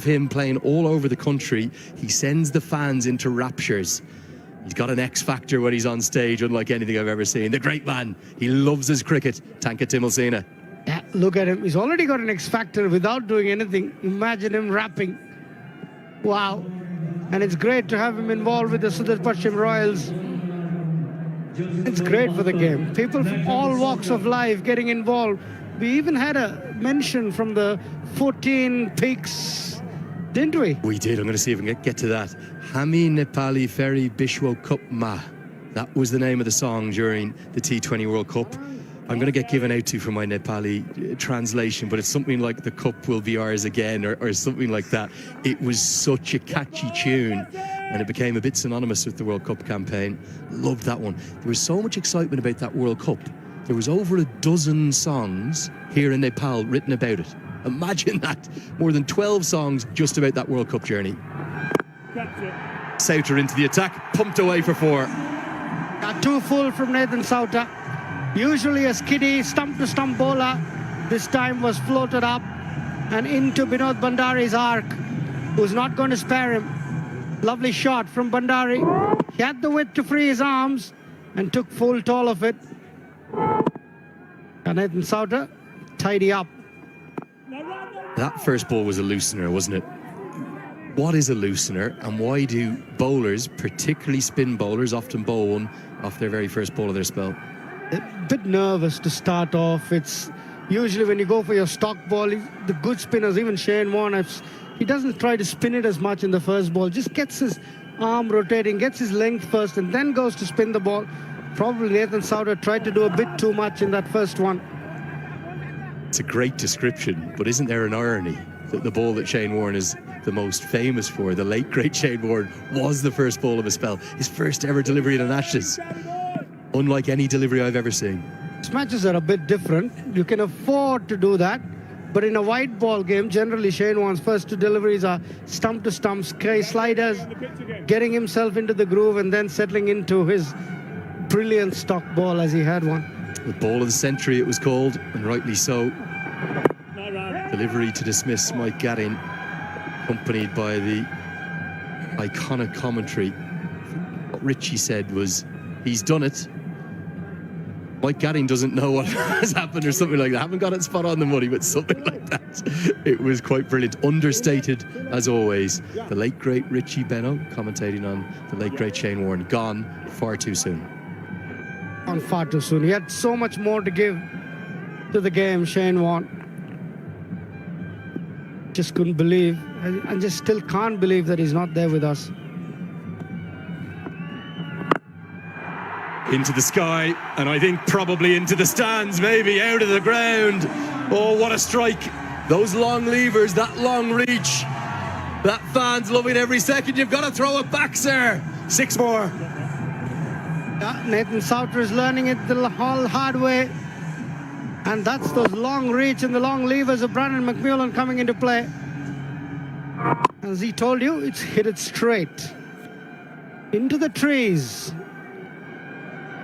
Him playing all over the country, he sends the fans into raptures. He's got an X factor when he's on stage, unlike anything I've ever seen. The great man, he loves his cricket. Tanka Timilsina. Yeah, look at him. He's already got an X factor without doing anything. Imagine him rapping. Wow. And it's great to have him involved with the Sudur Paschim Royals. It's great for the game. People from all walks of life getting involved. We even had a mention from the 14 peaks, didn't we? We did. I'm going to see if I can get to that. Hami Nepali Ferry Bishwo Cup Ma. That was the name of the song during the T20 World Cup. I'm going to get given out to for my Nepali translation, but it's something like "The Cup Will Be Ours Again" or something like that. It was such a catchy tune, and it became a bit synonymous with the World Cup campaign. Loved that one. There was so much excitement about that World Cup. There was over a dozen songs here in Nepal written about it. Imagine that. More than 12 songs just about that World Cup journey. Sauter into the attack, pumped away for 4. Too full from Nathan Sauter. Usually a skiddy stump-to-stump bowler. This time was floated up and into Binod Bandari's arc, who's not going to spare him. Lovely shot from Bandari. He had the width to free his arms and took full toll of it. And Nathan Sauter, tidy up. That first ball was a loosener, wasn't it? What is a loosener, and why do bowlers, particularly spin bowlers, often bowl one off their very first ball of their spell? A bit nervous to start off. It's usually when you go for your stock ball, the good spinners, even Shane Warne, he doesn't try to spin it as much in the first ball, just gets his arm rotating, gets his length first, and then goes to spin the ball. Probably Nathan Sauter tried to do a bit too much in that first one. It's a great description, but isn't there an irony that the ball that Shane Warne is the most famous for, the late great Shane Warne, was the first ball of a spell, his first ever delivery in an Ashes, unlike any delivery I've ever seen. These matches are a bit different. You can afford to do that, but in a white ball game, generally Shane Warne's first 2 deliveries are stump to stump, sliders, getting himself into the groove and then settling into his brilliant stock ball as he had one. The ball of the century it was called, and rightly so. Delivery to dismiss Mike Gadding, accompanied by the iconic commentary. What Richie said was, he's done it. Mike Gadding doesn't know what has happened or something like that. I haven't got it spot on the money, but something like that. It was quite brilliant. Understated, as always. The late, great Richie Benno commentating on the late, great Shane Warne. Gone far too soon. On far too soon. He had so much more to give to the game, Shane Warne. Just couldn't believe, and just still can't believe that he's not there with us. Into the sky, and I think probably into the stands, maybe out of the ground. Oh, what a strike. Those long levers, that long reach. That fan's loving every second. You've got to throw it back, sir. 6 more. Yeah, Nathan Sauter is learning it the whole hard way. And that's those long reach and the long levers of Brandon McMillan coming into play. As he told you, it's hit it straight. Into the trees.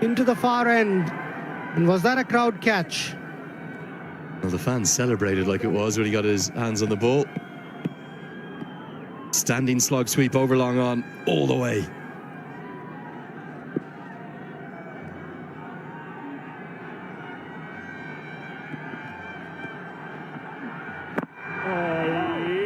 Into the far end. And was that a crowd catch? Well, the fans celebrated like it was when he got his hands on the ball. Standing slog sweep over long on, all the way.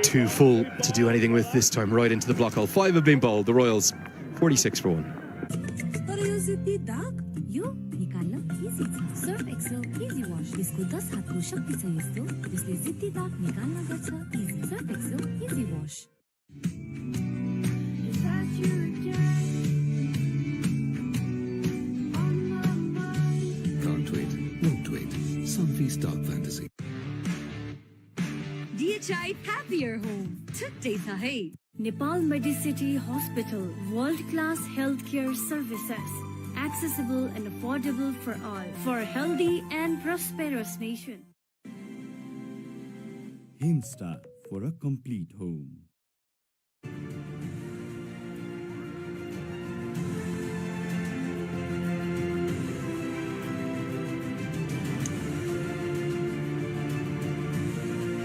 Too full to do anything with this time, right into the block hole. 5 have been bowled, the Royals 46 for 1. Surf Excel easy wash इसको 10 हाथ को शक्ति छ यस्तो जसले जिद्दी दाग निकाल्न गर्छ easy Surf Excel easy wash Can't wait, won't wait. Sunfeast Dark Fantasy. DHI Happier Home छुट्टै छ है Nepal Medicity Hospital world-class healthcare services accessible and affordable for all for a healthy and prosperous nation. Himsta for a complete home.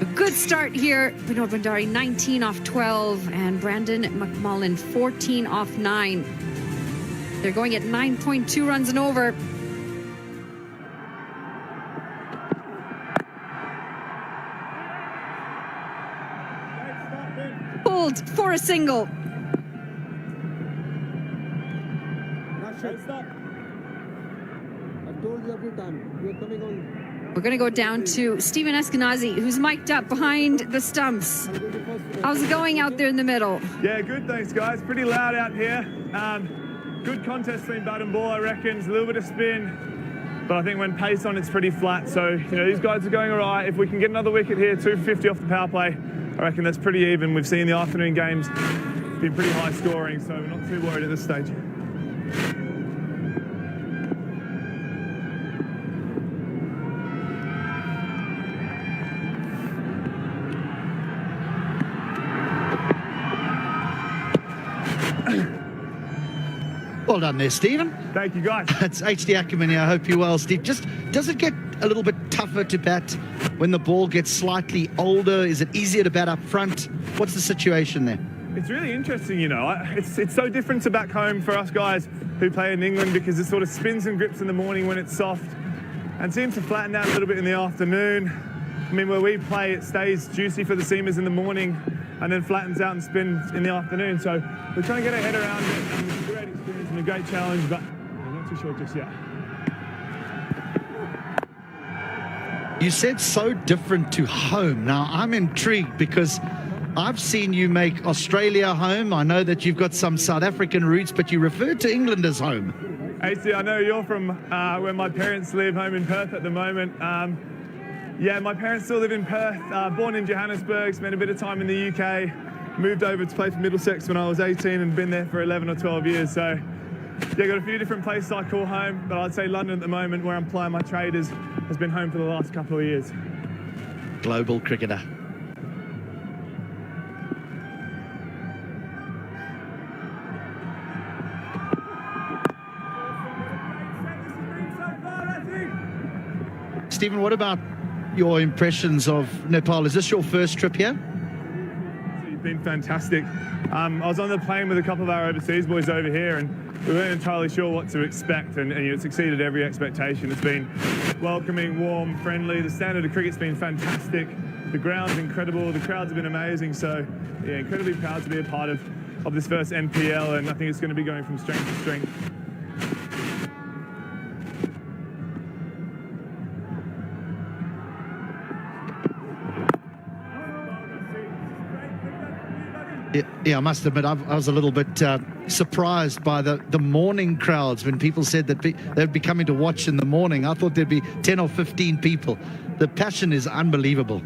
A good start here. Vinod Bhandari 19 off 12 and Brandon McMullen 14 off 9. They're going at 9.2 runs and over. Pulled for a single. I've told you every time, you're coming on. We're going to go down to Stephen Eskenazi, who's mic'd up behind the stumps. How's it going out there in the middle? Yeah, good, thanks, guys. Pretty loud out here. Good contest between bat and ball, I reckon. It's a little bit of spin, but I think when pace on, it's pretty flat. So, these guys are going all right. If we can get another wicket here, 250 off the power play, I reckon that's pretty even. We've seen the afternoon games been pretty high scoring, so we're not too worried at this stage. Well done there, Stephen. Thank you, guys. It's HD Ackerman here. I hope you're well, Steve. Just, does it get a little bit tougher to bat when the ball gets slightly older? Is it easier to bat up front? What's the situation there? It's really interesting, It's so different to back home for us guys who play in England because it sort of spins and grips in the morning when it's soft and seems to flatten out a little bit in the afternoon. I mean, where we play, it stays juicy for the seamers in the morning and then flattens out and spins in the afternoon. So we're trying to get our head around it, and it's a great experience and a great challenge, but I'm not too sure just yet. You said so different to home. Now, I'm intrigued because I've seen you make Australia home. I know that you've got some South African roots, but you refer to England as home. AC, I know you're from where my parents live, home in Perth at the moment. Yeah, my parents still live in Perth, born in Johannesburg, spent a bit of time in the UK, moved over to play for Middlesex when I was 18 and been there for 11 or 12 years. So, yeah, got a few different places I call home, but I'd say London at the moment, where I'm playing my trade, has been home for the last couple of years. Global cricketer. Stephen, what about your impressions of Nepal? Is this your first trip here? It's been fantastic. I was on the plane with a couple of our overseas boys over here, and we weren't entirely sure what to expect, and it's exceeded every expectation. It's been welcoming, warm, friendly. The standard of cricket's been fantastic. The ground's incredible. The crowds have been amazing. So, yeah, incredibly proud to be a part of this first NPL, and I think it's going to be going from strength to strength. Yeah, I must admit, I was a little bit surprised by the morning crowds when people said that they'd be coming to watch in the morning. I thought there'd be 10 or 15 people. The passion is unbelievable.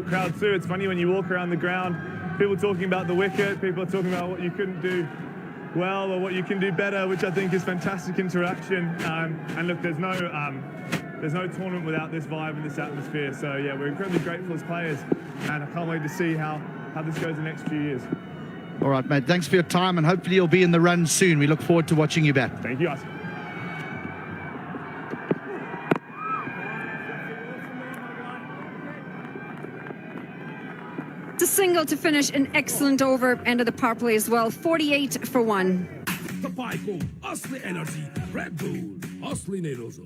Crowd too. It's funny when you walk around the ground, people talking about the wicket, people are talking about what you couldn't do well or what you can do better, which I think is fantastic interaction. And look, there's no tournament without this vibe and this atmosphere. So yeah, we're incredibly grateful as players, and I can't wait to see how this goes the next few years. All right, mate. Thanks for your time, and hopefully you'll be in the run soon. We look forward to watching you bat. Thank you, guys. It's a single to finish an excellent over, end of the power play as well. 48 for 1. Tapaiको असली energy red bull असली नै रोजौ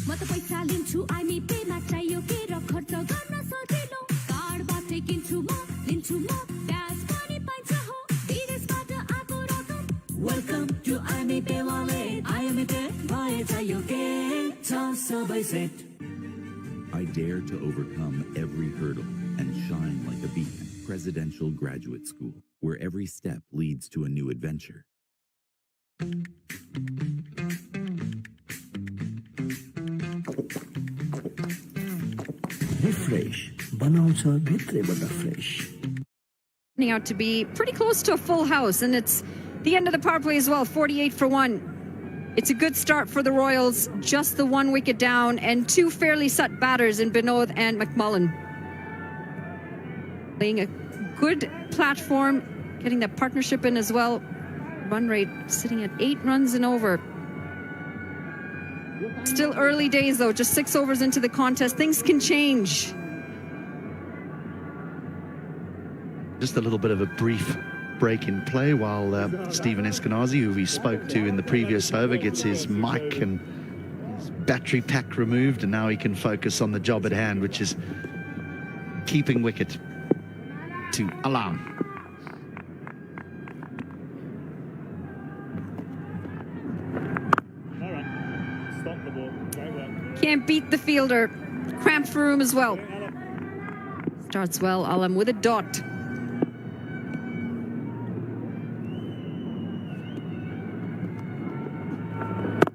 म त पैसा लिन्छु IME Pema चाहियो के र खर्च गर्न सजिलो कार्डबाटै किन्छु म लिन्छु म ब्याज पनि पाइन्छ हो विदेशबाट आएको रकम वेलकम टु आइमी पे वालेट आइमी पे भए चाहियो के छ सबै set I dare to overcome every hurdle and shine like a beacon. Presidential Graduate School, where every step leads to a new adventure. Refresh, बनाउँछ भित्रैबाट fresh. Turning out to be pretty close to a full house, and it's the end of the power play as well. 48 for 1. It's a good start for the Royals, just the one wicket down, and two fairly set batters in Binod and McMullen. Playing a good platform, getting that partnership in as well. Run rate sitting at 8 runs and over. Still early days, though. Just 6 overs into the contest. Things can change. Just a little bit of a brief break in play while Stephen Eskenazi, who we spoke to in the previous over, gets his mic and his battery pack removed, and now he can focus on the job at hand, which is keeping wicket to Alam. All right. Stop the ball. Great work. Can't beat the fielder. Cramped for room as well. Starts well, Alam with a dot.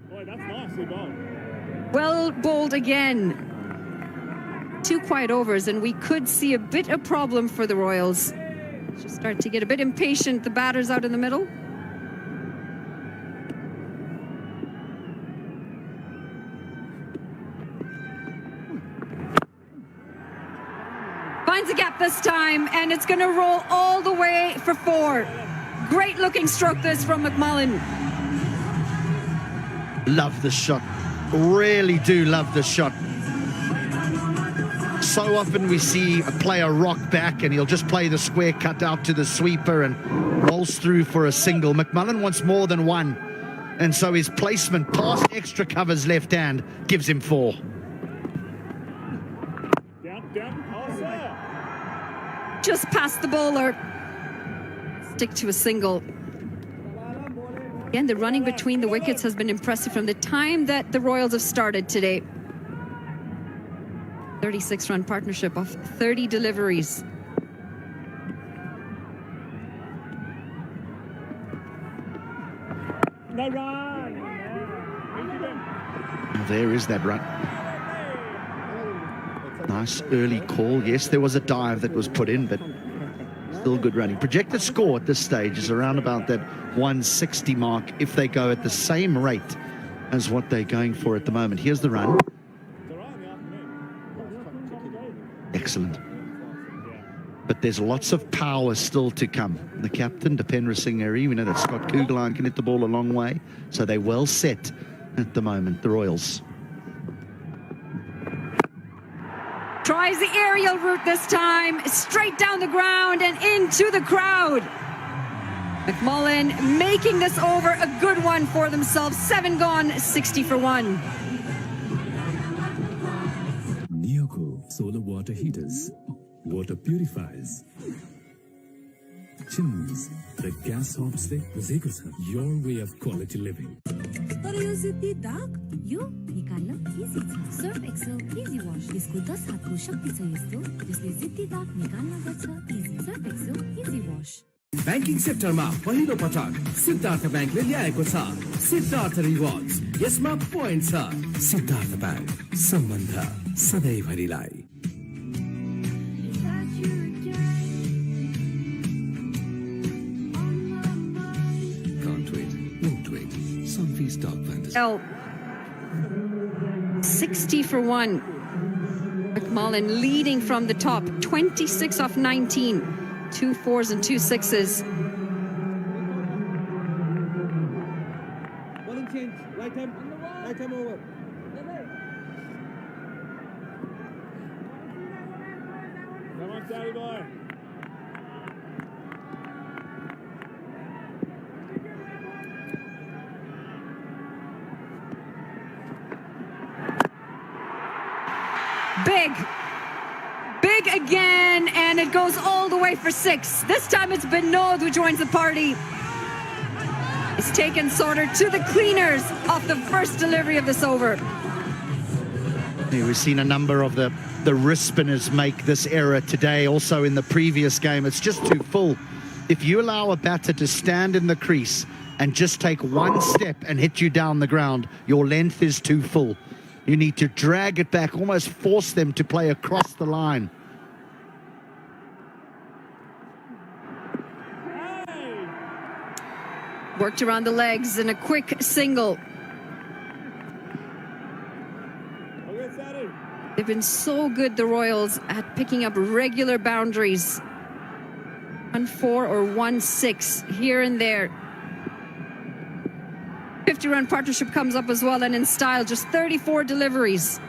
Boy, that's nicely bowled. Well bowled again. 2 quiet overs, and we could see a bit of problem for the Royals. Just start to get a bit impatient, the batters out in the middle. Finds a gap this time, and it's going to roll all the way for 4. Great looking stroke this from McMullen. Love the shot. Really do love the shot. So often we see a player rock back and he'll just play the square cut out to the sweeper and rolls through for a single. McMullen wants more than one, and so his placement past extra covers left hand gives him 4. Down. Oh, sir. Just past the bowler. Stick to a single. Again, the running between the wickets has been impressive from the time that the Royals have started today. 36-run partnership of 30 deliveries. No run. Now there is that run. Nice early call. Yes, there was a dive that was put in, but still good running. Projected score at this stage is around about that 160 mark if they go at the same rate as what they're going for at the moment. Here's the run. Excellent. But there's lots of power still to come. The captain, Dipendra Singh Eri, we know that Scott Kugelheim can hit the ball a long way, so they're well set at the moment, the Royals. Tries the aerial route this time, straight down the ground and into the crowd. McMullen making this over a good one for themselves. 7 gone, 60 for 1. Neoco solar water heaters, water purifiers, chimneys, the gas hobs, your way of quality living. तर यो जिद्दी दाग यो निकाल्न easy छ Surf Excel easy wash यसको 10 हातको शक्ति छ यस्तो जसले जिद्दी दाग निकाल्न गर्छ easy Surf Excel easy wash banking सेक्टरमा पहिलो पटक सिद्धार्थ ब्याङ्कले ल्याएको छ सिद्धार्थ रिवार्ड्स यसमा पोइन्ट छ सिद्धार्थ ब्याङ्क सम्बन्ध सधैँभरिलाई L. 60 for 1. McMullen leading from the top. 26 off 19. 2 4s and 2 6s. Bowling change. Right time over. Come on, Daddy boy. Big again, and it goes all the way for 6. This time it's Binod who joins the party. It's taken Sudur to the cleaners off the first delivery of this over. We've seen a number of the wrist spinners make this error today, also in the previous game. It's just too full. If you allow a batter to stand in the crease and just take one step and hit you down the ground, your length is too full. You need to drag it back, almost force them to play across the line. Worked around the legs and a quick single. They've been so good, the Royals, at picking up regular boundaries. 1-4 or 1-6 here and there. 50-run partnership comes up as well, and in style, just 34 deliveries.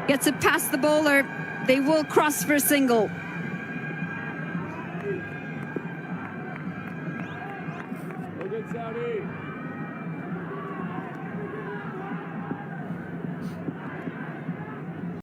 Gets it past the bowler. They will cross for a single. Go good, Saudi.